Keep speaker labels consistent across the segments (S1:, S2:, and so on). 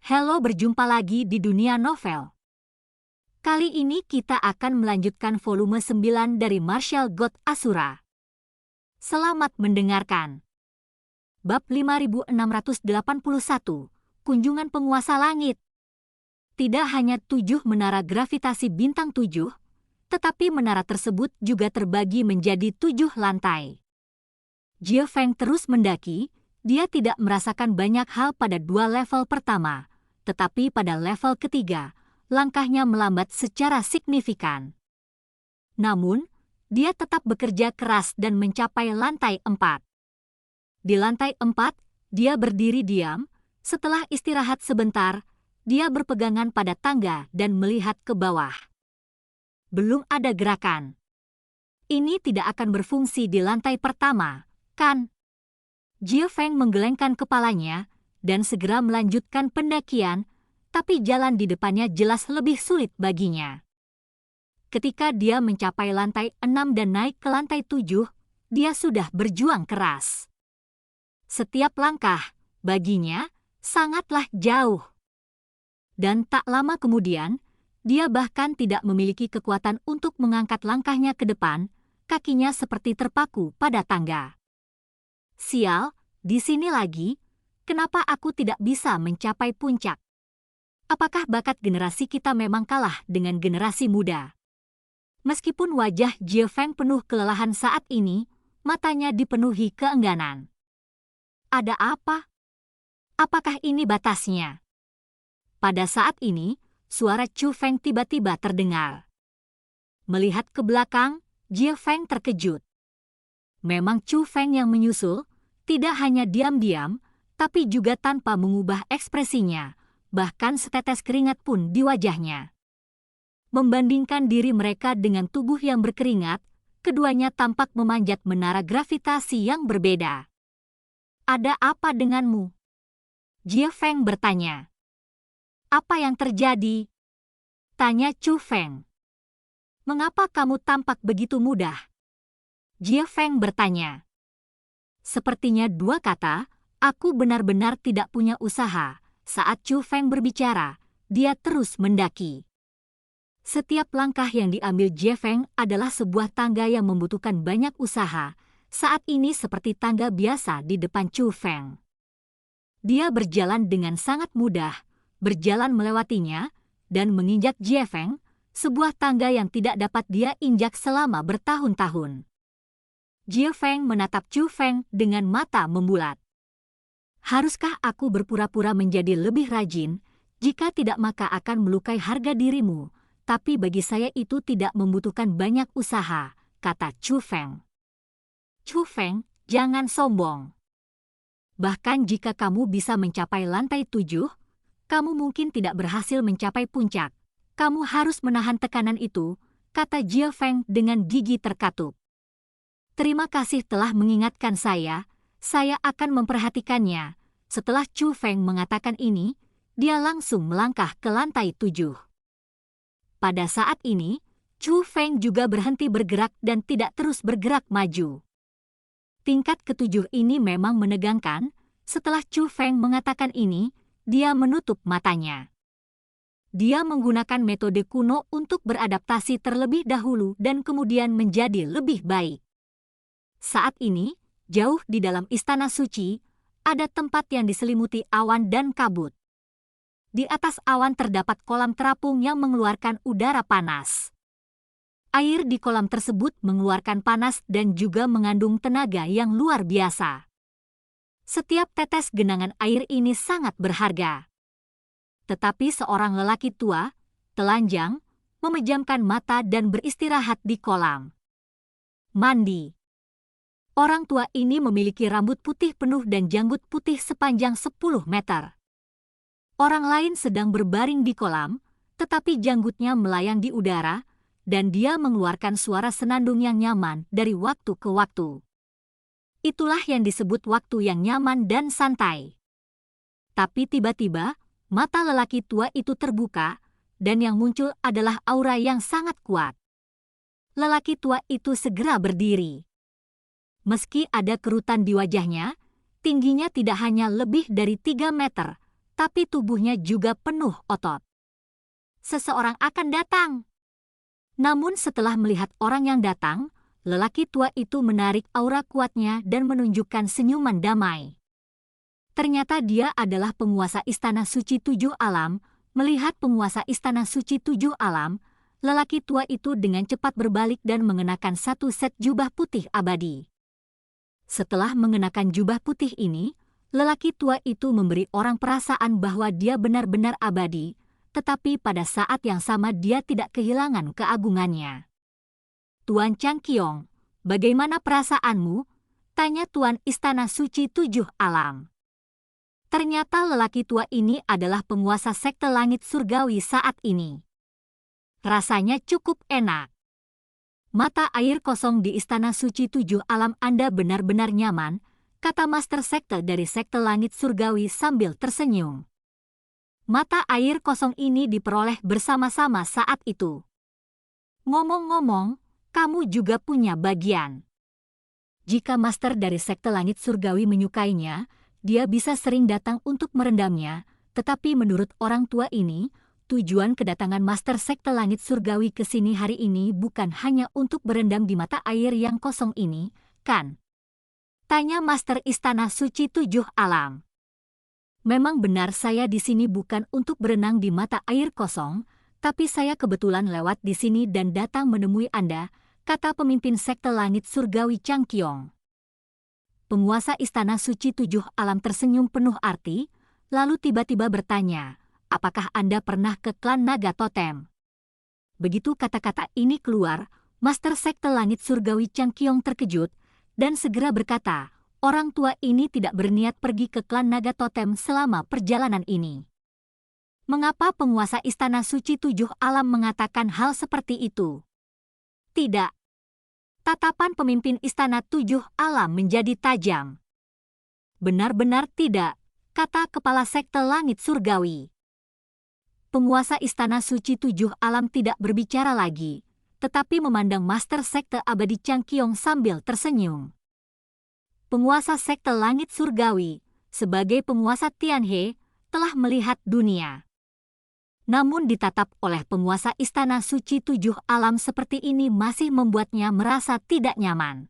S1: Halo, berjumpa lagi di dunia novel. Kali ini kita akan melanjutkan volume 9 dari Martial God Asura. Selamat mendengarkan. Bab 5681, Kunjungan Penguasa Langit. Tidak hanya 7 menara gravitasi bintang 7, tetapi menara tersebut juga terbagi menjadi 7 lantai. Jie Feng terus mendaki. Dia tidak merasakan banyak hal pada 2 level pertama, tetapi pada level ketiga, langkahnya melambat secara signifikan. Namun, dia tetap bekerja keras dan mencapai lantai 4. Di lantai 4, dia berdiri diam. Setelah istirahat sebentar, dia berpegangan pada tangga dan melihat ke bawah. Belum ada gerakan. Ini tidak akan berfungsi di lantai pertama, kan? Jie Feng menggelengkan kepalanya dan segera melanjutkan pendakian, tapi jalan di depannya jelas lebih sulit baginya. Ketika dia mencapai lantai 6 dan naik ke lantai 7, dia sudah berjuang keras. Setiap langkah, baginya, sangatlah jauh. Dan tak lama kemudian, dia bahkan tidak memiliki kekuatan untuk mengangkat langkahnya ke depan, kakinya seperti terpaku pada tangga. Sial, di sini lagi, kenapa aku tidak bisa mencapai puncak? Apakah bakat generasi kita memang kalah dengan generasi muda? Meskipun wajah Jie Feng penuh kelelahan saat ini, matanya dipenuhi keengganan. Ada apa? Apakah ini batasnya? Pada saat ini, suara Chu Feng tiba-tiba terdengar. Melihat ke belakang, Jie Feng terkejut. Memang Chu Feng yang menyusul, tidak hanya diam-diam, tapi juga tanpa mengubah ekspresinya, bahkan setetes keringat pun di wajahnya. Membandingkan diri mereka dengan tubuh yang berkeringat, keduanya tampak memanjat menara gravitasi yang berbeda. Ada apa denganmu? Jie Feng bertanya. Apa yang terjadi? Tanya Chu Feng. Mengapa kamu tampak begitu mudah? Jie Feng bertanya. Sepertinya 2 kata, aku benar-benar tidak punya usaha. Saat Chu Feng berbicara, dia terus mendaki. Setiap langkah yang diambil Jie Feng adalah sebuah tangga yang membutuhkan banyak usaha, saat ini seperti tangga biasa di depan Chu Feng. Dia berjalan dengan sangat mudah, berjalan melewatinya, dan menginjak Jie Feng, sebuah tangga yang tidak dapat dia injak selama bertahun-tahun. Jie Feng menatap Chu Feng dengan mata membulat. Haruskah aku berpura-pura menjadi lebih rajin? Jika tidak maka akan melukai harga dirimu, tapi bagi saya itu tidak membutuhkan banyak usaha, kata Chu Feng. Chu Feng, jangan sombong. Bahkan jika kamu bisa mencapai lantai 7, kamu mungkin tidak berhasil mencapai puncak. Kamu harus menahan tekanan itu, kata Jie Feng dengan gigi terkatup. Terima kasih telah mengingatkan saya akan memperhatikannya. Setelah Chu Feng mengatakan ini, dia langsung melangkah ke lantai 7. Pada saat ini, Chu Feng juga berhenti bergerak dan tidak terus bergerak maju. Tingkat ke-7 ini memang menegangkan. Setelah Chu Feng mengatakan ini, dia menutup matanya. Dia menggunakan metode kuno untuk beradaptasi terlebih dahulu dan kemudian menjadi lebih baik. Saat ini, jauh di dalam istana suci, ada tempat yang diselimuti awan dan kabut. Di atas awan terdapat kolam terapung yang mengeluarkan udara panas. Air di kolam tersebut mengeluarkan panas dan juga mengandung tenaga yang luar biasa. Setiap tetes genangan air ini sangat berharga. Tetapi seorang lelaki tua, telanjang, memejamkan mata dan beristirahat di kolam mandi. Orang tua ini memiliki rambut putih penuh dan janggut putih sepanjang 10 meter. Orang lain sedang berbaring di kolam, tetapi janggutnya melayang di udara, dan dia mengeluarkan suara senandung yang nyaman dari waktu ke waktu. Itulah yang disebut waktu yang nyaman dan santai. Tapi tiba-tiba, mata lelaki tua itu terbuka, dan yang muncul adalah aura yang sangat kuat. Lelaki tua itu segera berdiri. Meski ada kerutan di wajahnya, tingginya tidak hanya lebih dari 3 meter, tapi tubuhnya juga penuh otot. Seseorang akan datang. Namun setelah melihat orang yang datang, lelaki tua itu menarik aura kuatnya dan menunjukkan senyuman damai. Ternyata dia adalah penguasa Istana Suci Tujuh Alam. Melihat penguasa Istana Suci Tujuh Alam, lelaki tua itu dengan cepat berbalik dan mengenakan satu set jubah putih abadi. Setelah mengenakan jubah putih ini, lelaki tua itu memberi orang perasaan bahwa dia benar-benar abadi, tetapi pada saat yang sama dia tidak kehilangan keagungannya. Tuan Changqiong, bagaimana perasaanmu? Tanya Tuan Istana Suci Tujuh Alam. Ternyata lelaki tua ini adalah penguasa sekte langit surgawi saat ini. Rasanya cukup enak. Mata air kosong di Istana Suci Tujuh Alam Anda benar-benar nyaman, kata Master Sekte dari sekte langit surgawi sambil tersenyum. Mata air kosong ini diperoleh bersama-sama saat itu. Ngomong-ngomong, kamu juga punya bagian. Jika Master dari sekte langit surgawi menyukainya, dia bisa sering datang untuk merendamnya, tetapi menurut orang tua ini, tujuan kedatangan Master sekte langit surgawi ke sini hari ini bukan hanya untuk berendam di mata air yang kosong ini, kan? Tanya Master Istana Suci Tujuh Alam. Memang benar saya di sini bukan untuk berenang di mata air kosong, tapi saya kebetulan lewat di sini dan datang menemui Anda, kata pemimpin sekte langit surgawi Changqiong. Penguasa Istana Suci Tujuh Alam tersenyum penuh arti, lalu tiba-tiba bertanya, apakah Anda pernah ke klan Naga Totem? Begitu kata-kata ini keluar, Master Sekte Langit Surgawi Changqiong terkejut, dan segera berkata, orang tua ini tidak berniat pergi ke klan Naga Totem selama perjalanan ini. Mengapa penguasa Istana Suci Tujuh Alam mengatakan hal seperti itu? Tidak. Tatapan pemimpin Istana Tujuh Alam menjadi tajam. Benar-benar tidak, kata Kepala Sekte Langit Surgawi. Penguasa Istana Suci Tujuh Alam tidak berbicara lagi, tetapi memandang Master Sekte Abadi Changqiong sambil tersenyum. Penguasa Sekte Langit Surgawi, sebagai penguasa Tianhe, telah melihat dunia. Namun ditatap oleh penguasa Istana Suci Tujuh Alam seperti ini masih membuatnya merasa tidak nyaman.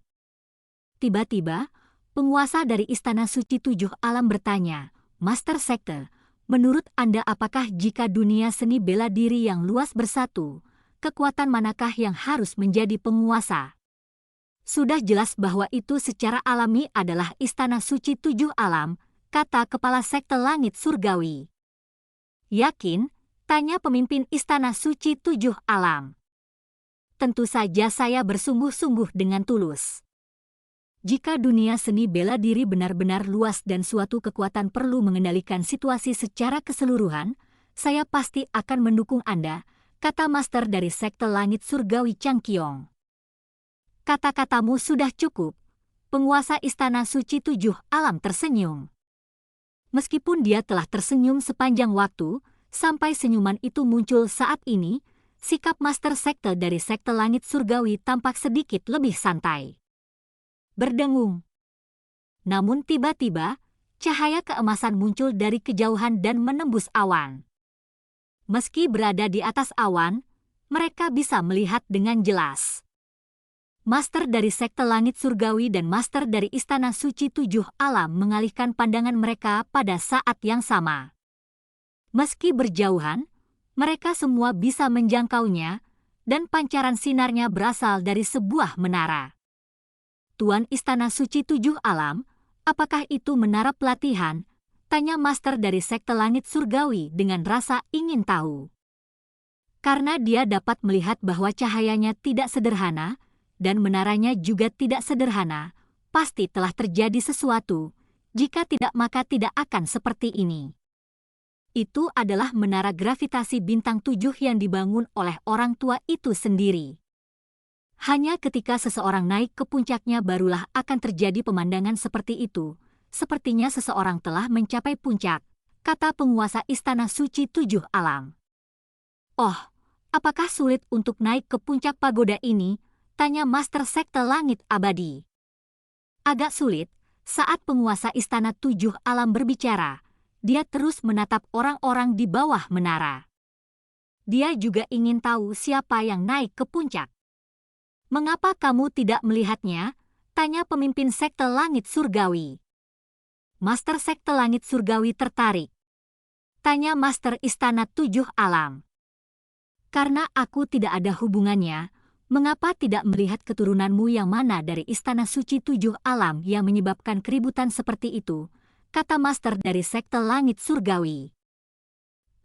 S1: Tiba-tiba, penguasa dari Istana Suci Tujuh Alam bertanya, Master Sekte, menurut Anda apakah jika dunia seni bela diri yang luas bersatu, kekuatan manakah yang harus menjadi penguasa? Sudah jelas bahwa itu secara alami adalah Istana Suci Tujuh Alam, kata Kepala Sekte Langit Surgawi. Yakin? Tanya pemimpin Istana Suci Tujuh Alam. Tentu saja saya bersungguh-sungguh dengan tulus. Jika dunia seni bela diri benar-benar luas dan suatu kekuatan perlu mengendalikan situasi secara keseluruhan, saya pasti akan mendukung Anda, kata Master dari Sekte Langit Surgawi Changqiong. Kata-katamu sudah cukup. Penguasa Istana Suci Tujuh Alam tersenyum. Meskipun dia telah tersenyum sepanjang waktu, sampai senyuman itu muncul saat ini, sikap Master Sekte dari Sekte Langit Surgawi tampak sedikit lebih santai. Berdengung. Namun tiba-tiba, cahaya keemasan muncul dari kejauhan dan menembus awan. Meski berada di atas awan, mereka bisa melihat dengan jelas. Master dari Sekte Langit Surgawi dan Master dari Istana Suci Tujuh Alam mengalihkan pandangan mereka pada saat yang sama. Meski berjauhan, mereka semua bisa menjangkaunya, dan pancaran sinarnya berasal dari sebuah menara. Tuan Istana Suci Tujuh Alam, apakah itu menara pelatihan? Tanya Master dari Sekte Langit Surgawi dengan rasa ingin tahu. Karena dia dapat melihat bahwa cahayanya tidak sederhana, dan menaranya juga tidak sederhana, pasti telah terjadi sesuatu. Jika tidak maka tidak akan seperti ini. Itu adalah menara gravitasi bintang 7 yang dibangun oleh orang tua itu sendiri. Hanya ketika seseorang naik ke puncaknya barulah akan terjadi pemandangan seperti itu. Sepertinya seseorang telah mencapai puncak, kata penguasa Istana Suci Tujuh Alam. Oh, apakah sulit untuk naik ke puncak pagoda ini? Tanya Master Sekte Langit Abadi. Agak sulit, saat penguasa Istana Tujuh Alam berbicara, Dia terus menatap orang-orang di bawah menara. Dia juga ingin tahu siapa yang naik ke puncak. "Mengapa kamu tidak melihatnya?" tanya pemimpin sekte langit surgawi. Master sekte langit surgawi tertarik. Tanya Master Istana Tujuh Alam. "Karena aku tidak ada hubungannya, mengapa tidak melihat keturunanmu yang mana dari Istana Suci Tujuh Alam yang menyebabkan keributan seperti itu?" kata Master dari sekte langit surgawi.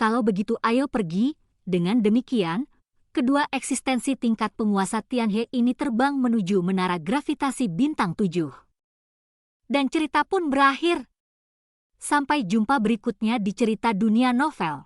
S1: "Kalau begitu ayo pergi." Dengan demikian, kedua eksistensi tingkat penguasa Tianhe ini terbang menuju menara gravitasi bintang 7. Dan cerita pun berakhir. Sampai jumpa berikutnya di cerita dunia novel.